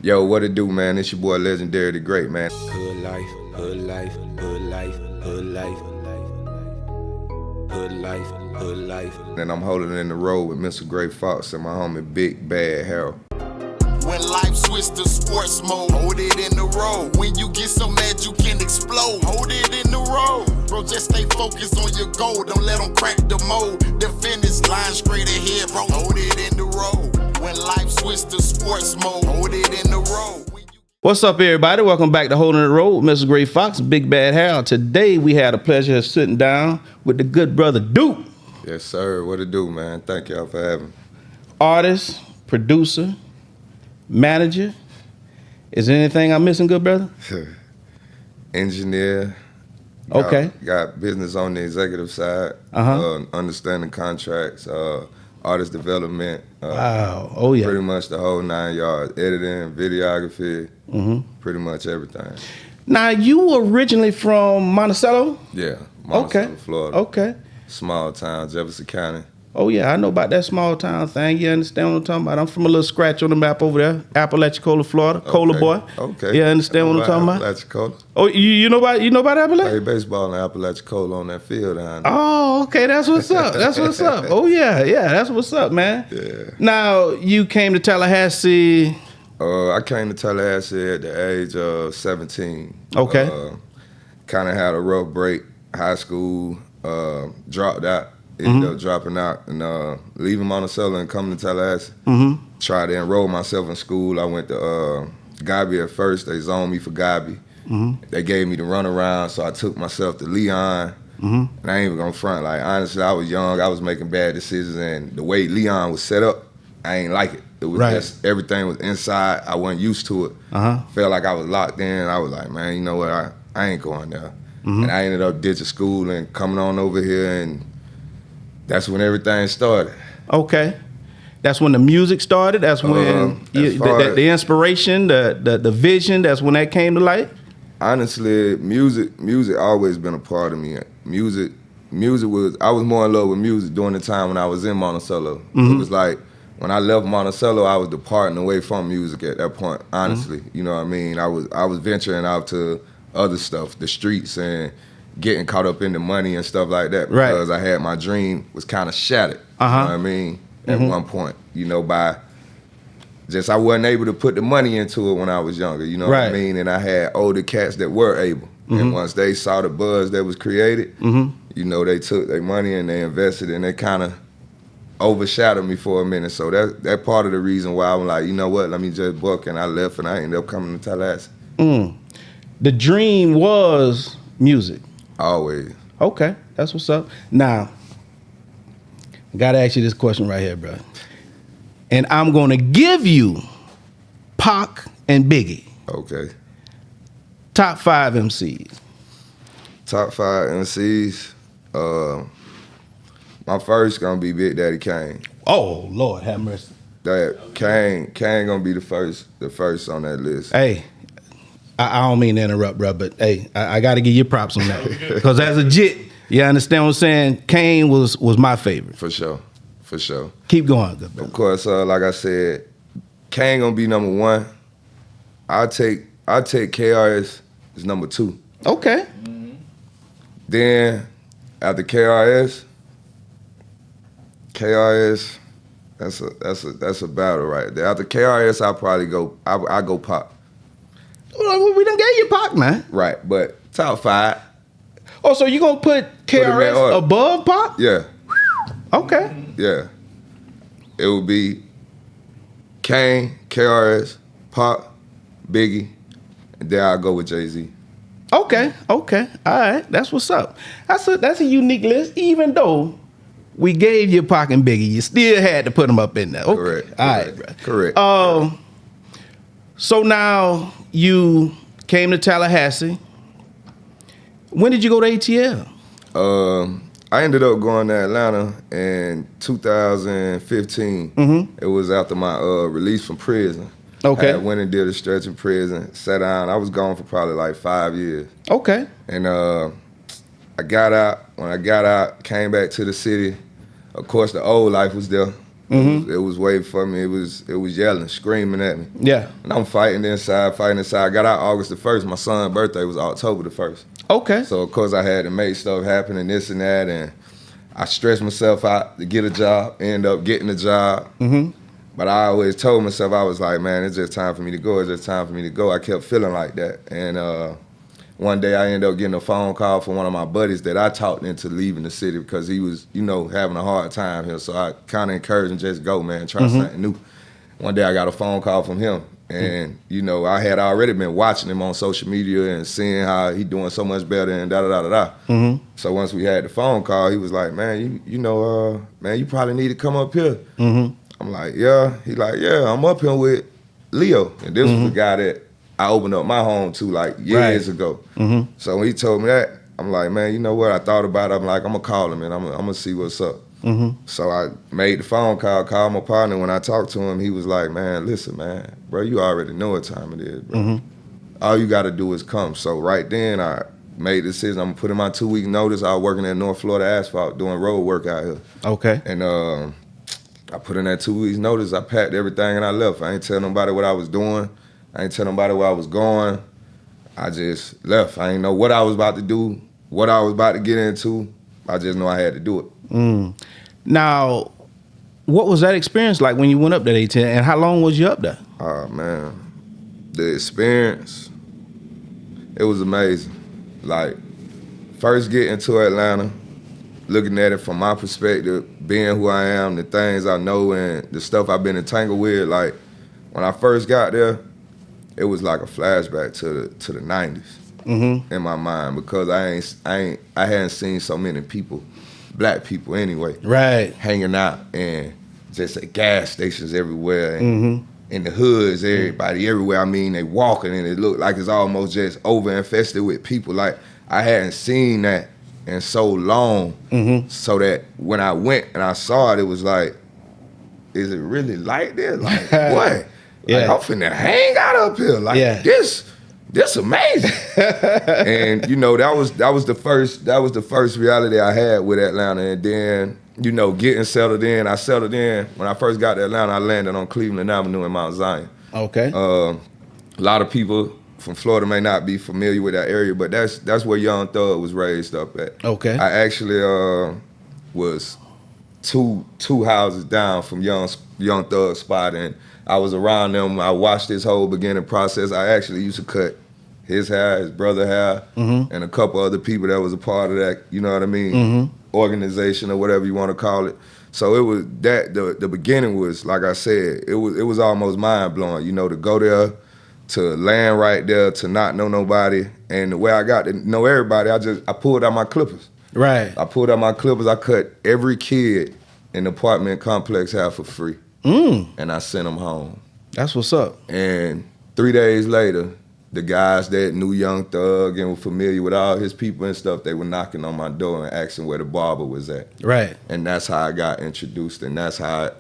Yo, what it do, man? It's your boy Legendary the Great, man. Hood life, hood life, hood life, hood life, hood life, hood life. And I'm holding in the road with Mr. Gray Fox and my homie Big Bad Harold. When life switch to sports mode, hold it in the road. When you get so mad you can explode, hold it in the road. Bro, just stay focused on your goal. Don't let them crack the mold. The finish line straight ahead, bro. Hold it in the road. When life switch to sports mode, hold it in the road. What's up, everybody? Welcome back to Holding the Road, Mr. Gray Fox, Big Bad Harold. Today, we had the pleasure of sitting down with the good brother Duke. Yes, sir. What it do, man? Thank y'all for having me. Artist, producer, manager. Is there anything I'm missing, good brother? Engineer. Okay. Got business on the executive side. Understanding contracts, artist development. Wow. Oh, yeah. Pretty much the whole 9 yards. Editing, videography, pretty much everything. Now, you were originally from Monticello? Yeah. Monticello, Florida. Okay. Small town, Jefferson County. Oh, yeah, I know about that small town thing. You understand what I'm talking about? I'm from a little scratch on the map over there, Apalachicola, Florida. Cola boy. Okay. Yeah, understand what I'm talking about? Apalachicola. Oh, you know about Apalachicola? Play baseball in Apalachicola on that field down there. Oh, okay, that's what's up. That's what's up. Oh, yeah, that's what's up, man. Yeah. Now, you came to Tallahassee. I came to Tallahassee at the age of 17. Okay. Kind of had a rough break. High school, dropped out. Ended up dropping out and leaving Monticello and coming to Tallahassee. Tried to enroll myself in school. I went to Gabi at first. They zoned me for Gabi. They gave me the runaround, so I took myself to Leon. And I ain't even gonna front. Like, honestly, I was young. I was making bad decisions, and the way Leon was set up, I ain't like it. It was just everything was inside. I wasn't used to it. Felt like I was locked in. I was like, man, you know what? I ain't going there. And I ended up ditching school and coming on over here, and that's when everything started. Okay. That's when the music started. That's when the inspiration, the vision, that's when that came to light? Honestly, music always been a part of me. Music was, I was more in love with music during the time when I was in Monticello. It was like, when I left Monticello, I was departing away from music at that point, honestly. You know what I mean? I was venturing out to other stuff, the streets, and getting caught up in the money and stuff like that because I had my dream was kind of shattered. You know what I mean? At one point, by just I wasn't able to put the money into it when I was younger. You know what I mean? And I had older cats that were able. And once they saw the buzz that was created, they took their money and they invested, and they kind of overshadowed me for a minute. So that part of the reason why I'm like, you know what? Let me just book. And I left, and I ended up coming to Tallahassee. The dream was music. Always. Okay, that's what's up. Now, I gotta ask you this question right here, bro. And I'm gonna give you Pac and Biggie. Okay. Top 5 MCs. Top 5 MCs. My first gonna be Big Daddy Kane. Oh, Lord have mercy. That Kane gonna be the first on that list. Hey, I don't mean to interrupt, bro, but hey, I got to give you props on that. Because as a jit, you understand what I'm saying? Kane was my favorite. For sure. Keep going, good brother. Of course, like I said, Kane gonna be number 1. I'll take KRS as number 2. Okay. Then after KRS, that's a battle right there. After KRS, I'll probably go Pop. We done gave you Pac, man. Right, but top 5. Oh, so you gonna put KRS above Pac? Yeah. Okay. Yeah. It would be Kane, KRS, Pop, Biggie, and then I'll go with Jay-Z. Okay. All right. That's what's up. That's a unique list. Even though we gave you Pac and Biggie, you still had to put them up in there. Okay. Correct. All right, bro. Correct. So now you came to Tallahassee. When did you go to ATL? I ended up going to Atlanta in 2015. It was after my release from prison. Okay. I went and did a stretch in prison, sat down. I was gone for probably like 5 years. Okay. And I got out. When I got out, came back to the city. Of course, the old life was there. It was waiting for me. It was yelling, screaming at me. Yeah. And I'm fighting inside. I got out August the 1st. My son's birthday was October the 1st. Okay. So, of course, I had to make stuff happen and this and that. And I stressed myself out to get a job, end up getting a job. But I always told myself, I was like, man, it's just time for me to go. It's just time for me to go. I kept feeling like that. And one day I ended up getting a phone call from one of my buddies that I talked into leaving the city because he was, having a hard time here. So I kind of encouraged him, just go, man, try something new. One day I got a phone call from him. And, I had already been watching him on social media and seeing how he doing so much better and da-da-da-da-da. So once we had the phone call, he was like, man, man, you probably need to come up here. I'm like, yeah. He like, yeah, I'm up here with Leo. And this was the guy that I opened up my home to like years ago. So when he told me that, I'm like, man, you know what? I thought about it. I'm like, I'm going to call him and I'm going to see what's up. So I made the phone call, called my partner. When I talked to him, he was like, man, listen, man, bro, you already know what time it is, bro. All you got to do is come. So right then, I made the decision. I'm going to put in my 2-week notice. I was working at North Florida Asphalt doing road work out here. Okay. And I put in that 2 weeks notice. I packed everything and I left. I ain't tell nobody what I was doing. I ain't tell nobody where I was going. I just left. I ain't know what I was about to do, what I was about to get into. I just know I had to do it. Now, what was that experience like when you went up that 18? And how long was you up there? Oh, man. The experience, it was amazing. Like, first getting to Atlanta, looking at it from my perspective, being who I am, the things I know and the stuff I've been entangled with, like, when I first got there, it was like a flashback to the 90s in my mind because I hadn't seen so many people, black people anyway, hanging out and just at gas stations everywhere and in the hoods, everybody everywhere. I mean, they walking and it looked like it's almost just over infested with people. Like I hadn't seen that in so long, so that when I went and I saw it, it was like, is it really like this? Like what? Like, I'm finna hang out up here. Like this amazing. And that was the first reality I had with Atlanta. And then, getting settled in. I settled in when I first got to Atlanta. I landed on Cleveland Avenue in Mount Zion. Okay. A lot of people from Florida may not be familiar with that area, but that's where Young Thug was raised up at. Okay. I actually was two houses down from Young Thug's spot, and I was around them. I watched this whole beginning process. I actually used to cut his hair, his brother's hair, and a couple other people that was a part of that, you know what I mean, organization or whatever you want to call it. So it was that the beginning was, like I said, it was almost mind blowing, to go there, to land right there, to not know nobody, and the way I got to know everybody, I pulled out my clippers. Right. I pulled out my clippers. I cut every kid in the apartment complex hair for free. And I sent them home. That's what's up. And 3 days later, the guys that knew Young Thug and were familiar with all his people and stuff, they were knocking on my door and asking where the barber was at. Right. And that's how I got introduced, and that's how,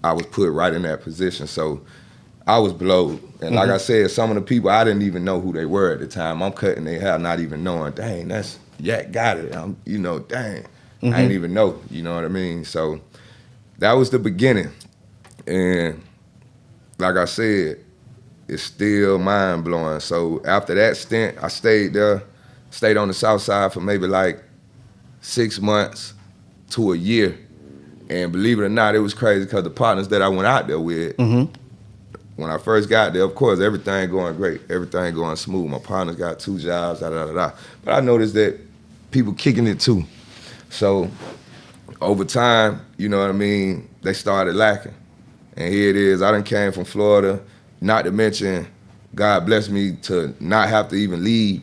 I was put right in that position. So I was blowed. And like I said, some of the people, I didn't even know who they were at the time. I'm cutting their hair, not even knowing, dang, that's Yak got it. Dang. I didn't even know, you know what I mean? So that was the beginning. And like I said, it's still mind-blowing. So after that stint, I stayed on the south side for maybe like 6 months to a year. And believe it or not, it was crazy because the partners that I went out there with, when I first got there, of course, everything going great, everything going smooth. My partners got 2 jobs, da-da-da-da. But I noticed that people kicking it too. So over time, you know what I mean, they started lacking. And here it is, I done came from Florida, not to mention God blessed me to not have to even leave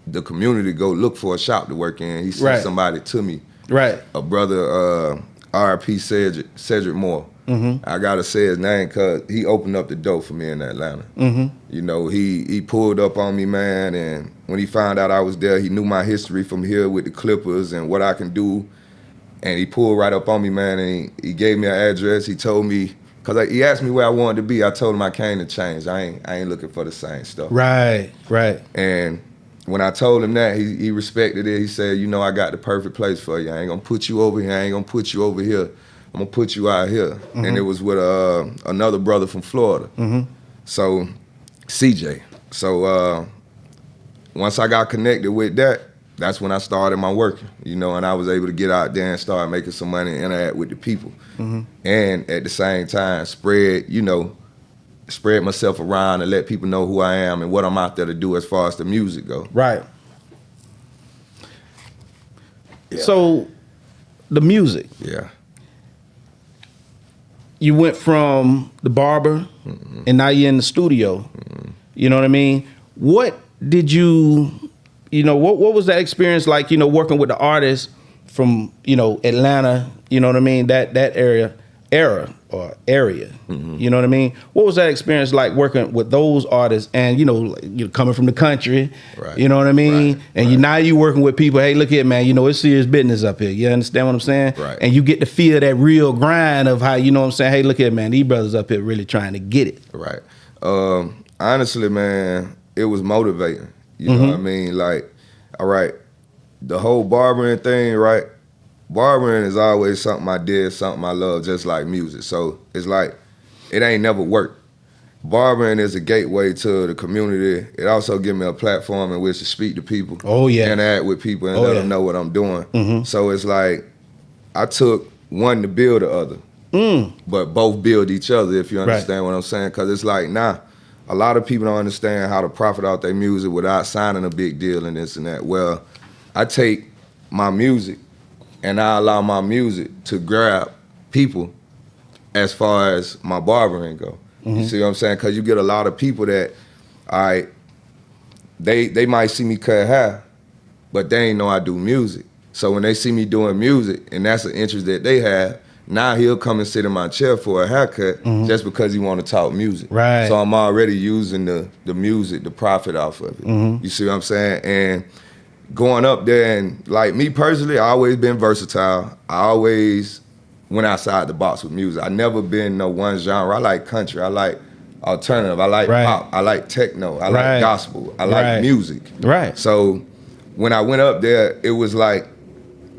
the community to go look for a shop to work in. He sent somebody to me. Right. A brother, R.I.P. Cedric Moore. I gotta say his name because he opened up the door for me in Atlanta. He pulled up on me, man, and when he found out I was there, he knew my history from here with the Clippers and what I can do. And he pulled right up on me, man, and he gave me an address. He told me, because he asked me where I wanted to be. I told him I came to change. I ain't looking for the same stuff. Right. And when I told him that, he respected it. He said, I got the perfect place for you. I ain't gonna put you over here. I ain't gonna put you over here. I'm gonna put you out here. And it was with another brother from Florida. So CJ. So once I got connected with that, that's when I started my working, you know, and I was able to get out there and start making some money and interact with the people. And at the same time, spread myself around and let people know who I am and what I'm out there to do as far as the music go. Right. Yeah. So the music. Yeah. You went from the barber and now you're in the studio. You know what I mean? What did you know, what was that experience like, you know, working with the artists from, you know, Atlanta, you know what I mean? That area. You know what I mean? What was that experience like working with those artists and, you know, you're coming from the country, you know what I mean? And now you working with people, hey, look here, man, you know, it's serious business up here. You understand what I'm saying? And you get to feel that real grind of how, you know what I'm saying? Hey, look here, man, these brothers up here really trying to get it. Right. Honestly, man, it was motivating. You know what I mean? Like, all right, the whole barbering thing, right? Barbering is always something I did, something I love, just like music. So it's like, it ain't never worked. Barbering is a gateway to the community. It also gives me a platform in which to speak to people. Interact with people and let them know what I'm doing. So it's like, I took one to build the other, but both build each other, if you understand what I'm saying. Because it's like, a lot of people don't understand how to profit out their music without signing a big deal and this and that. Well, I take my music and I allow my music to grab people as far as my barbering go. You see what I'm saying? Because you get a lot of people that, all right, they might see me cut hair, but they ain't know I do music. So when they see me doing music and that's an interest that they have, now he'll come and sit in my chair for a haircut just because he want to talk music. So I'm already using the music, the profit off of it. You see what I'm saying? And going up there and, like, me personally, I always been versatile. I always went outside the box with music. I never been no one genre. I like country. I like alternative. I like pop. I like techno. I like gospel. I like music. So when I went up there, it was like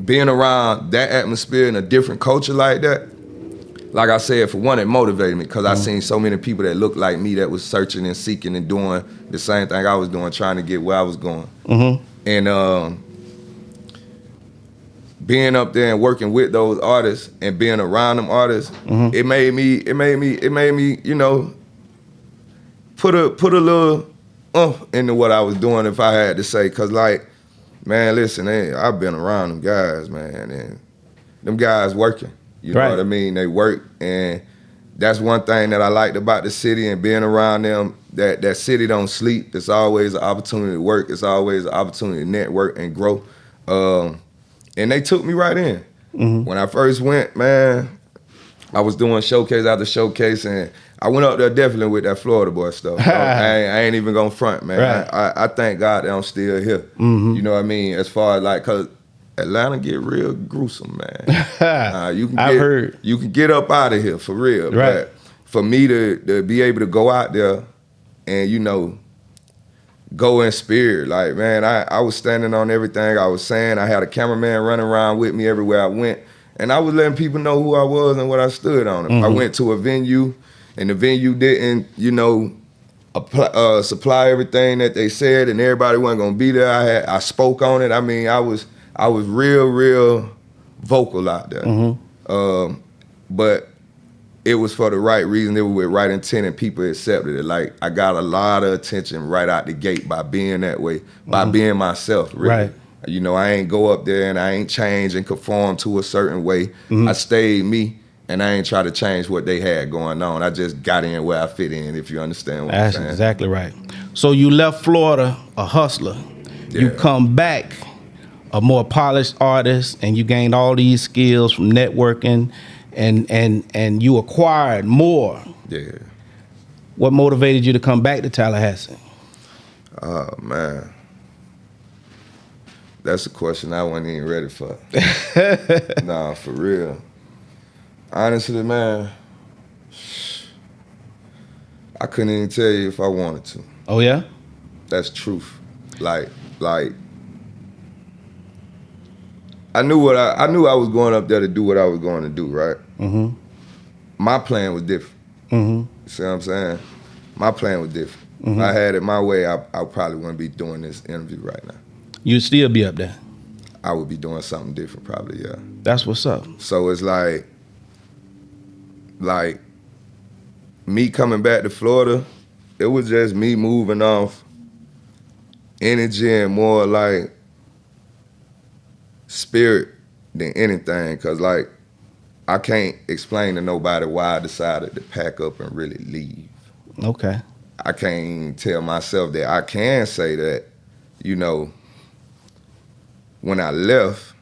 being around that atmosphere in a different culture like that. Like I said, for one, it motivated me because I seen so many people that looked like me that was searching and seeking and doing the same thing I was doing, trying to get where I was going. And being up there and working with those artists and being around them artists, it made me, you know, put a little into what I was doing, if I had to say. Cause, like, man, listen, I've been around them guys, man, and them guys working. You know what I mean? They work, and that's one thing that I liked about the city and being around them. That city don't sleep. It's always an opportunity to work. It's always an opportunity to network and grow. And they took me right in. When I first went, man, I was doing showcase after showcase, and I went up there definitely with that Florida boy stuff. I ain't even gonna front, man. I thank God that I'm still here. You know what I mean? As far as, like, cause Atlanta get real gruesome, man. I've heard. You can get up out of here for real. But for me to be able to go out there and, you know, go in spirit, like, man, I was standing on everything I was saying. I had a cameraman running around with me everywhere I went. And I was letting people know who I was and what I stood on. If I went to a venue and the venue didn't, you know, supply everything that they said and everybody wasn't gonna be there, I spoke on it. I mean, I was real vocal out there. But it was for the right reason. It was with right intent and people accepted it. Like, I got a lot of attention right out the gate by being that way, by being myself, really. You know, I ain't go up there and I ain't change and conform to a certain way. I stayed me, and I ain't try to change what they had going on. I just got in where I fit in, if you understand what I'm saying. That's exactly right. So you left Florida a hustler. You come back a more polished artist, and you gained all these skills from networking, and you acquired more. What motivated you to come back to Tallahassee? Oh, man. That's a question I wasn't even ready for. Nah, for real. Honestly, man, I couldn't even tell you if I wanted to. Oh, yeah? That's truth. Like, I knew I was going up there to do what I was going to do, right? My plan was different. See what I'm saying? My plan was different. If I had it my way, I probably wouldn't be doing this interview right now. You'd still be up there. I would be doing something different probably, yeah. That's what's up. So it's like me coming back to Florida, it was just me moving off energy and more like spirit than anything. Cause like I can't explain to nobody why I decided to pack up and really leave. Okay. I can't even tell myself that. I can say that, you know, when I left,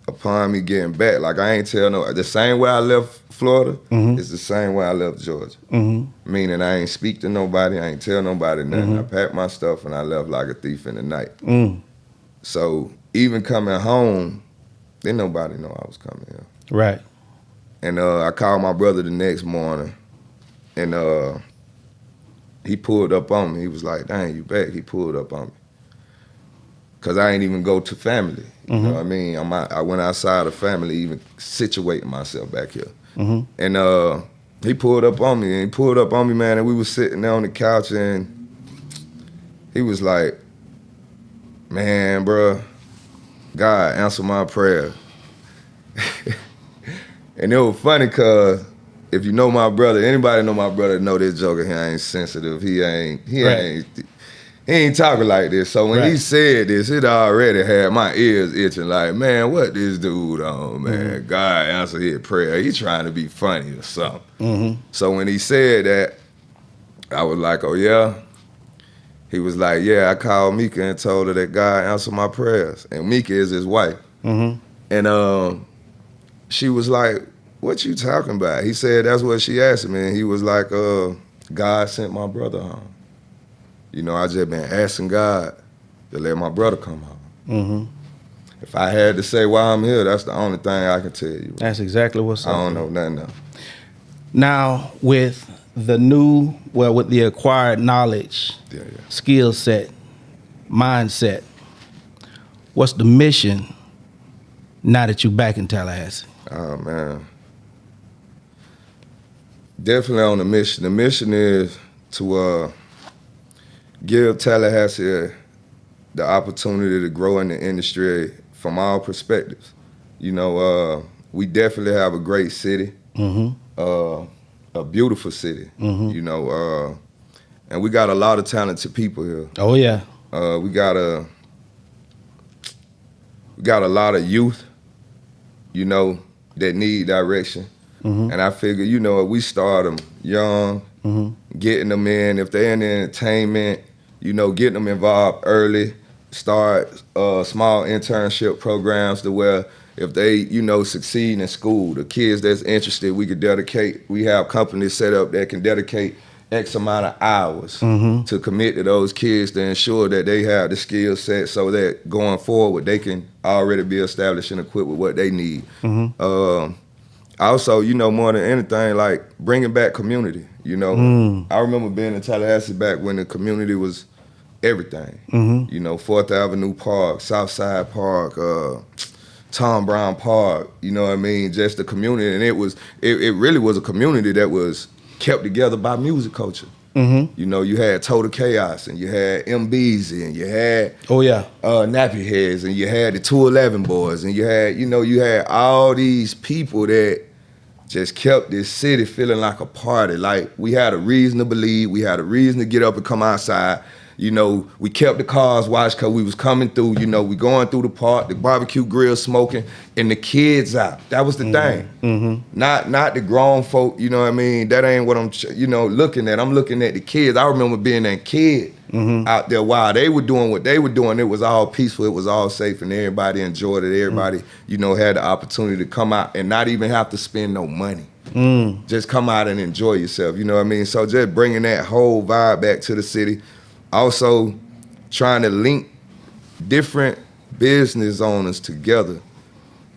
upon me getting back, like I ain't tell no, the same way I left Florida is the same way I left Georgia. Meaning I ain't speak to nobody, I ain't tell nobody nothing. I packed my stuff and I left like a thief in the night. So even coming home, didn't nobody know I was coming here. Right. And I called my brother the next morning and he pulled up on me. He was like, dang, you back? He pulled up on me. Cause I ain't even go to family. You know what I mean? I went outside of family, even situating myself back here. And he pulled up on me, man, and we was sitting there on the couch and he was like, man, bruh, God answer my prayer. And it was funny cause if you know my brother, anybody know my brother know this joker, he ain't sensitive. He ain't talking like this. So when he said this, it already had my ears itching like, man, what this dude on, man? God answer his prayer. He trying to be funny or something. So when he said that, I was like, oh yeah? He was like, yeah, I called Mika and told her that God answered my prayers. And Mika is his wife. And she was like, what you talking about? He said that's what she asked me. And he was like, God sent my brother home. You know, I just been asking God to let my brother come home. If I had to say why I'm here, that's the only thing I can tell you. That's exactly what's up. I don't know nothing else. Now, with the with the acquired knowledge, skill set, mindset, what's the mission now that you're back in Tallahassee? Oh, man. Definitely on the mission. The mission is to give Tallahassee the opportunity to grow in the industry from all perspectives. You know, we definitely have a great city, a beautiful city, you know, and we got a lot of talented people here. Oh, yeah. We got a lot of youth, you know, that need direction. And I figure, you know, if we start them young, getting them in, if they're in the entertainment, you know, getting them involved early, start small internship programs to where if they, you know, succeed in school, the kids that's interested, we have companies set up that can dedicate X amount of hours to commit to those kids to ensure that they have the skill set so that going forward they can already be established and equipped with what they need. Also, you know, more than anything, like bringing back community, you know. I remember being in Tallahassee back when the community was everything. You know, 4th Avenue Park, Southside Park, Tom Brown Park, you know what I mean? Just the community. And it really was a community that was kept together by music culture. You know, you had Total Chaos and you had MBZ and you had Nappy Heads and you had the 211 Boys and you had all these people that just kept this city feeling like a party. Like we had a reason to believe, we had a reason to get up and come outside. You know, we kept the cars watched because we was coming through, you know, we going through the park, the barbecue grill smoking, and the kids out. That was the thing. Not the grown folk, you know what I mean? That ain't what I'm, you know, looking at. I'm looking at the kids. I remember being that kid out there while they were doing what they were doing. It was all peaceful. It was all safe, and everybody enjoyed it. Everybody, you know, had the opportunity to come out and not even have to spend no money. Just come out and enjoy yourself, you know what I mean? So just bringing that whole vibe back to the city. Also, trying to link different business owners together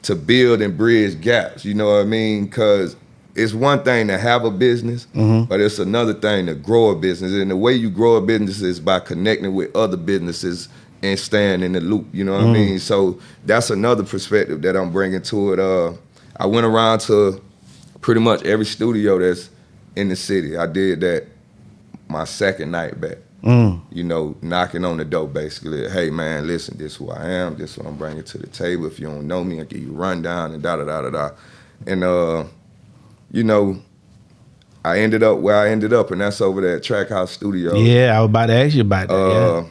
to build and bridge gaps, you know what I mean? Because it's one thing to have a business, but it's another thing to grow a business. And the way you grow a business is by connecting with other businesses and staying in the loop, you know what I mean? So that's another perspective that I'm bringing to it. I went around to pretty much every studio that's in the city. I did that my second night back. You know, knocking on the door basically. Hey man, listen, this is who I am. This is what I'm bringing to the table. If you don't know me, I'll give you a rundown and da-da-da-da-da. And, you know, I ended up where I ended up, and that's over there at Trak House Studio. Yeah, I was about to ask you about that.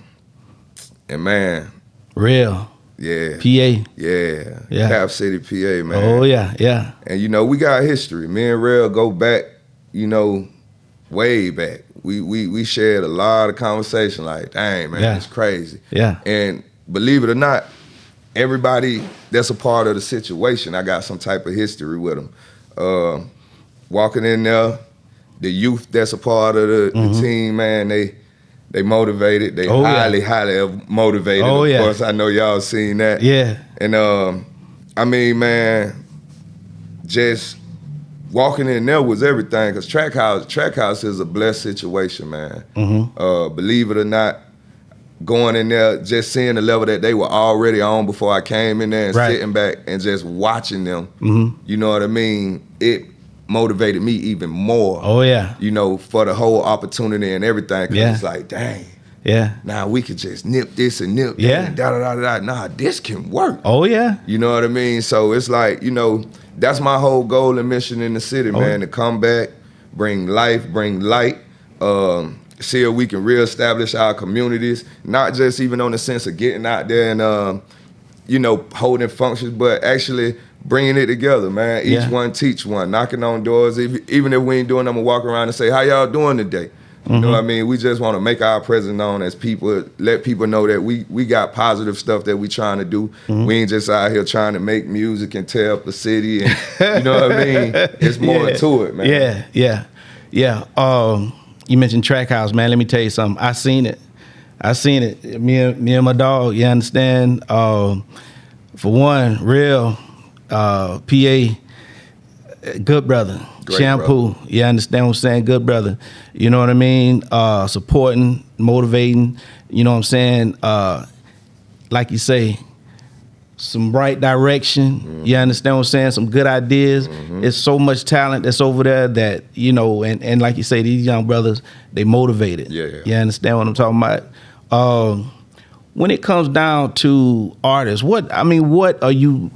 And man. Real. Yeah. PA. Yeah. Cap City, PA, man. Oh, yeah. And, you know, we got history. Me and Rel go back, you know, way back. We shared a lot of conversation like, dang, man, it's crazy. Yeah. And believe it or not, everybody that's a part of the situation, I got some type of history with them. Walking in there, the youth that's a part of the team, man, they motivated. They highly motivated. Of course, I know y'all seen that. Yeah. And I mean, man, just walking in there was everything, because Trak House is a blessed situation, man. Believe it or not, going in there, just seeing the level that they were already on before I came in there and sitting back and just watching them, you know what I mean? It motivated me even more. Oh, yeah. You know, for the whole opportunity and everything, because it's like, dang. Yeah. Now we could just nip this and nip that and da-da-da-da. Nah, this can work. Oh, yeah. You know what I mean? So it's like, you know, that's my whole goal and mission in the city, man, to come back, bring life, bring light, see if we can reestablish our communities, not just even on the sense of getting out there and, you know, holding functions, but actually bringing it together, man. Each one teach one, knocking on doors. Even if we ain't doing them, I'm walk around and say, how y'all doing today? You know what I mean? We just want to make our presence known as people, let people know that we got positive stuff that we trying to do. We ain't just out here trying to make music and tear up the city. And, you know what I mean? It's more to it, man. Yeah. You mentioned Trak House, man. Let me tell you something. I seen it. Me and my dog, you understand? For one, Real PA, good brother. Great Shampoo, brother. You understand what I'm saying? Good brother. You know what I mean? Supporting, motivating, you know what I'm saying? Like you say, some bright direction. You understand what I'm saying? Some good ideas. It's so much talent that's over there that, you know, and like you say, these young brothers, they motivated. Yeah. You understand what I'm talking about? When it comes down to artists, what are you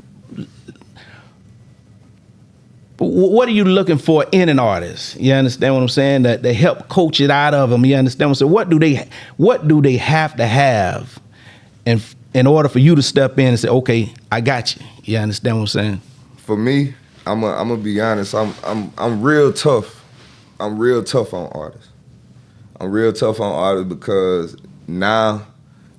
looking for in an artist? You understand what I'm saying? That they help coach it out of them. You understand what I'm saying? What do they have to have in order for you to step in and say, okay, I got you? You understand what I'm saying? For me, I'm gonna be honest. I'm real tough. I'm real tough on artists. I'm real tough on artists because now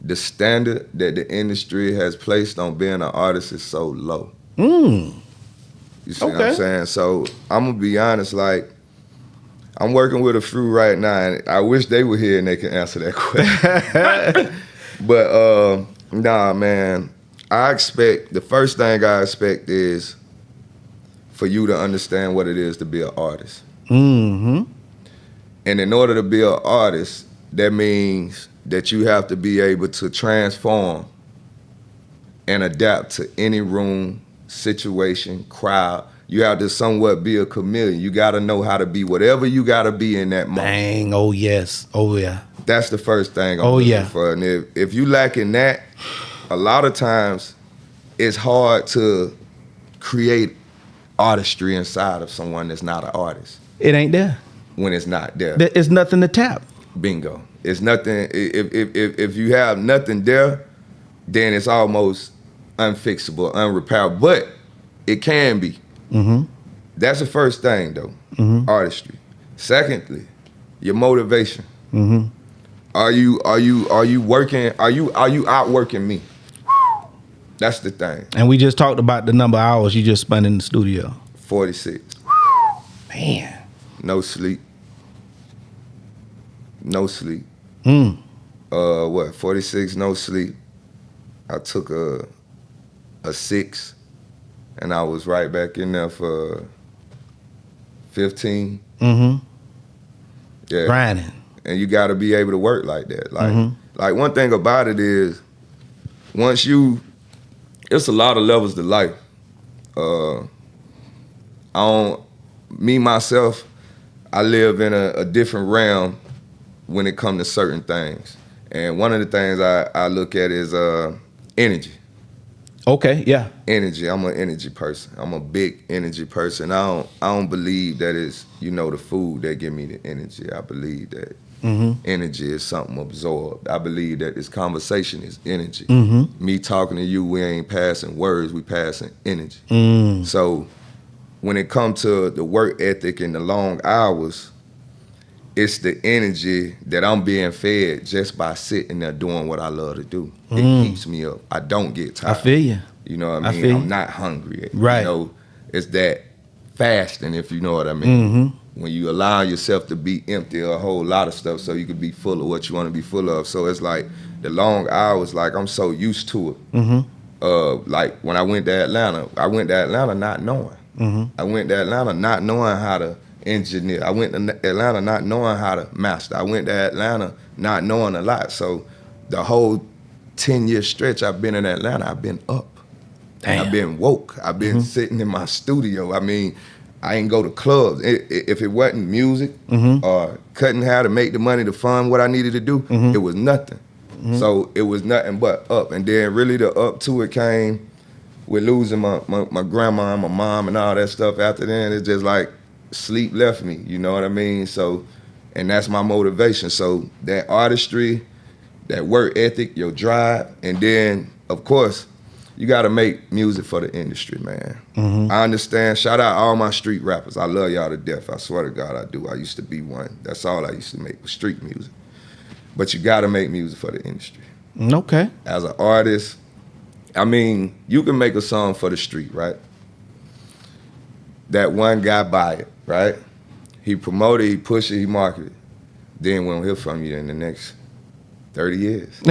the standard that the industry has placed on being an artist is so low. You see what I'm saying? So I'm gonna be honest, like, I'm working with a few right now, and I wish they were here and they can answer that question. But nah, man, the first thing I expect is for you to understand what it is to be an artist. And in order to be an artist, that means that you have to be able to transform and adapt to any room, situation, crowd. You have to somewhat be a chameleon. You got to know how to be whatever you got to be in that moment. Dang, oh yes, oh yeah. That's the first thing I'm looking for. And if you lacking that, a lot of times it's hard to create artistry inside of someone that's not an artist. It ain't there. When it's not there. It's nothing to tap. Bingo. It's nothing. If you have nothing there, then it's almost unfixable, unrepairable, but it can be. That's the first thing, though. Artistry. Secondly, your motivation. Are you working? Are you outworking me? That's the thing. And we just talked about the number of hours you just spent in the studio. 46. Man. No sleep. No sleep. 46, no sleep. I took a 6, and I was right back in there for 15. Yeah. Grinding. And you got to be able to work like that. Like one thing about it is, it's a lot of levels to life. me myself, I live in a different realm when it comes to certain things. And one of the things I look at is energy. Okay, yeah. Energy. I'm an energy person. I'm a big energy person. I don't believe that it's, the food that give me the energy. I believe that energy is something absorbed. I believe that this conversation is energy. Me talking to you, we ain't passing words, we passing energy. So when it comes to the work ethic and the long hours, it's the energy that I'm being fed just by sitting there doing what I love to do. It keeps me up. I don't get tired. I feel you. You know what I mean? feel I'm you. not hungry. Right. It's that fasting, if you know what I mean. When you allow yourself to be empty of a whole lot of stuff so you can be full of what you want to be full of. So it's like the long hours, like I'm so used to it. Like when I went to Atlanta not knowing. I went to Atlanta not knowing how to engineer. I went to Atlanta not knowing how to master. I went to Atlanta not knowing a lot. So the whole 10-year stretch I've been in Atlanta, I've been up. Damn. I've been woke. I've been sitting in my studio. I mean, I ain't go to clubs. If it wasn't music or cutting hair to make the money to fund what I needed to do, it was nothing. So it was nothing but up. And then really the up to it came with losing my grandma and my mom and all that stuff. After then, it's just like sleep left me, you know what I mean? So, and that's my motivation. So that artistry, that work ethic, your drive, and then, of course, you got to make music for the industry, man. I understand. Shout out all my street rappers. I love y'all to death. I swear to God, I do. I used to be one. That's all I used to make was street music. But you got to make music for the industry. Okay. As an artist, I mean, you can make a song for the street, right? That one guy buy it, right? He promote it, he push it, he market it. Then we don't hear from you in the next 30 years.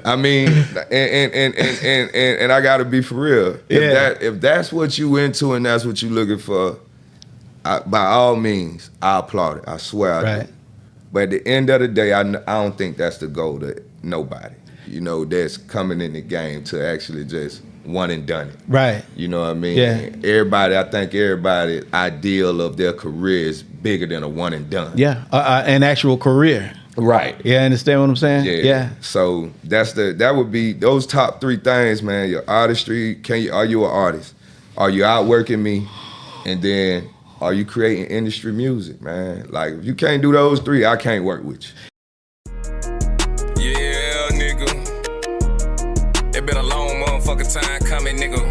I mean, and I gotta be for real. If that's what you into and that's what you looking for, by all means, I applaud it. I swear I do. But at the end of the day, I don't think that's the goal to nobody, that's coming in the game to actually just one and done it. Right. You know what I mean? Yeah. I think everybody's ideal of their career is bigger than a one and done. Yeah, an actual career. Right. Yeah, understand what I'm saying? Yeah. So that would be those top three things, man. Your artistry, are you an artist? Are you outworking me? And then are you creating industry music, man? Like if you can't do those three, I can't work with you. Yeah, nigga. It been a long motherfucking time coming, nigga.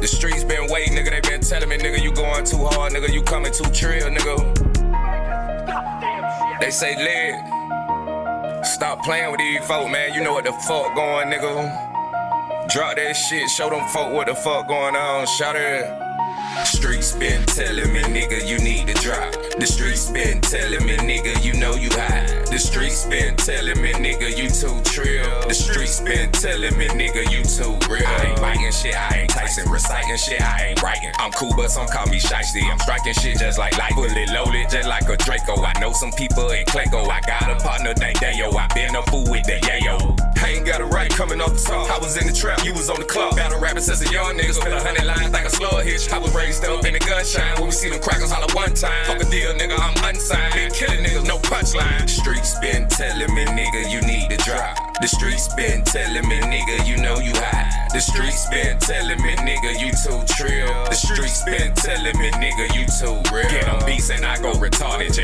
The streets been waiting, nigga. They been telling me, nigga, you going too hard, nigga. You coming too trill, nigga. They say, Led, stop playing with these folk, man. You know what the fuck going, nigga. Drop that shit, show them folk what the fuck going on. Shout it. Streets been telling me, nigga, you need to drop. The streets been telling me, nigga, you know you high. The streets been telling me, nigga, you too trill. The streets been telling me, nigga, you too real. I ain't biting shit, I ain't Tyson. Reciting shit, I ain't writing. I'm cool, but some call me shiesty. I'm striking shit just like bullet loaded, just like a Draco. I know some people in Clayco. I got a partner named Dayo. I been a fool with the yayo. I ain't got a right coming off the top. I was in the trap, you was on the club. Battle rapping since a young nigga. Spit 100 lines like a slow hitch. I was raised up in the gunshine. When we see them crackers holler one time. Fuck a deal, nigga, I'm unsigned. Been killing niggas, no punchline. Streets been telling me, nigga, you need to drop. The streets been telling me, nigga, you know you high. The streets been telling me, nigga, you too trill. The streets been telling me, nigga, you too real. Get on beats and I go retarded.